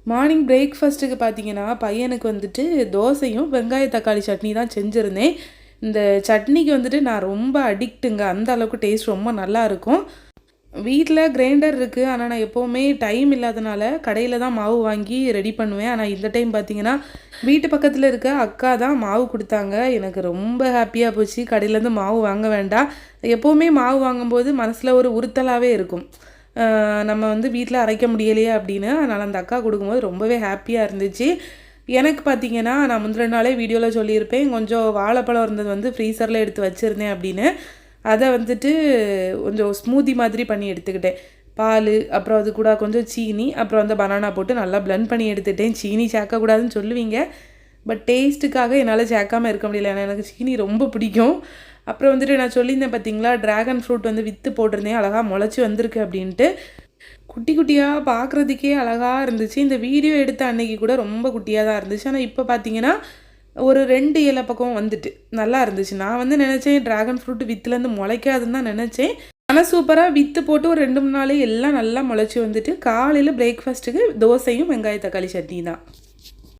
Morning பிரேக்ஃபாஸ்ட்டுக்கு பார்த்தீங்கன்னா, பையனுக்கு வந்துட்டு தோசையும், வெங்காய தக்காளி சட்னி தான் செஞ்சிருந்தேன். இந்த சட்னிக்கு வந்துட்டு நான் ரொம்ப அடிக்ட்டுங்க. அந்த அளவுக்கு டேஸ்ட் ரொம்ப நல்லாயிருக்கும். வீட்ல கிரைண்டர் இருக்குது. ஆனா, நான் எப்போவுமே டைம் இல்லாதனால கடையில தான் மாவு வாங்கி ரெடி பண்ணுவேன். ஆனா, இந்த டைம் பார்த்தீங்கன்னா, வீட்டு பக்கத்தில இருக்க அக்கா தான் மாவு குடுத்தாங்க. எனக்கு ரொம்ப ஹேப்பியா போச்சு. கடையிலேருந்து மாவு வாங்க வேண்டாம். எப்போவுமே மாவு வாங்கும்போது மனசுல ஒரு உறுத்தலாவே இருக்கும். நம்ம வந்து வீட்ல அரைக்க முடியலையே அப்படின்னு. அதனால அந்த அக்கா குடுக்கும்போது ரொம்பவே ஹேப்பியா இருந்துச்சு. எனக்கு பார்த்தீங்கன்னா, நான் முந்தின நாளே வீடியோல சொல்லியிருப்பேன். கொஞ்சம் வாழைப்பழம் இருந்தது வந்து ஃப்ரீசர்ல எடுத்து வச்சிருந்தேன் அப்படின்னு. அத வந்துட்டு கொஞ்சம் ஸ்மூத்தி மாதிரி பண்ணி எடுத்துக்கிட்டேன். பாலு, அப்புறம் அது கூட கொஞ்சம் சீனி, அப்புறம் வந்து பனானா போட்டு நல்லா பிளெண்ட் பண்ணி எடுத்துட்டேன். சீனி சேர்க்கக்கூடாதுன்னு சொல்லுவீங்க. பட் டேஸ்ட்டுக்காக என்னால சேர்க்காம இருக்க முடியல. ஏன்னா எனக்கு சீனி ரொம்ப பிடிக்கும். அப்புறம் வந்துட்டு நான் சொல்லியிருந்தேன் பார்த்தீங்களா, டிராகன் ஃப்ரூட் வந்து வித்து போட்டிருந்தேன். அழகா முளைச்சு வந்திருக்கு அப்படின்ட்டு. குட்டி குட்டியா பார்க்குறதுக்கே அழகா இருந்துச்சு. இந்த வீடியோ எடுத்த அன்னைக்கு கூட ரொம்ப குட்டியா தான் இருந்துச்சு. ஆனா இப்ப பார்த்தீங்கன்னா, ஒரு 2 இலை பக்கம் வந்துட்டு. நல்லா இருந்துச்சு. நான் வந்து நெனச்சேன் டிராகன் ஃப்ரூட் வித்துலேருந்து முளைக்காதுன்னு தான் நெனச்சேன். ஆனா சூப்பரா வித்து போட்டு ஒரு 2, 3 நாளே எல்லாம் நல்லா முளைச்சு வந்துட்டு, காலையில பிரேக்ஃபாஸ்ட்டுக்கு தோசையும், வெங்காய தக்காளி சட்னி தான்.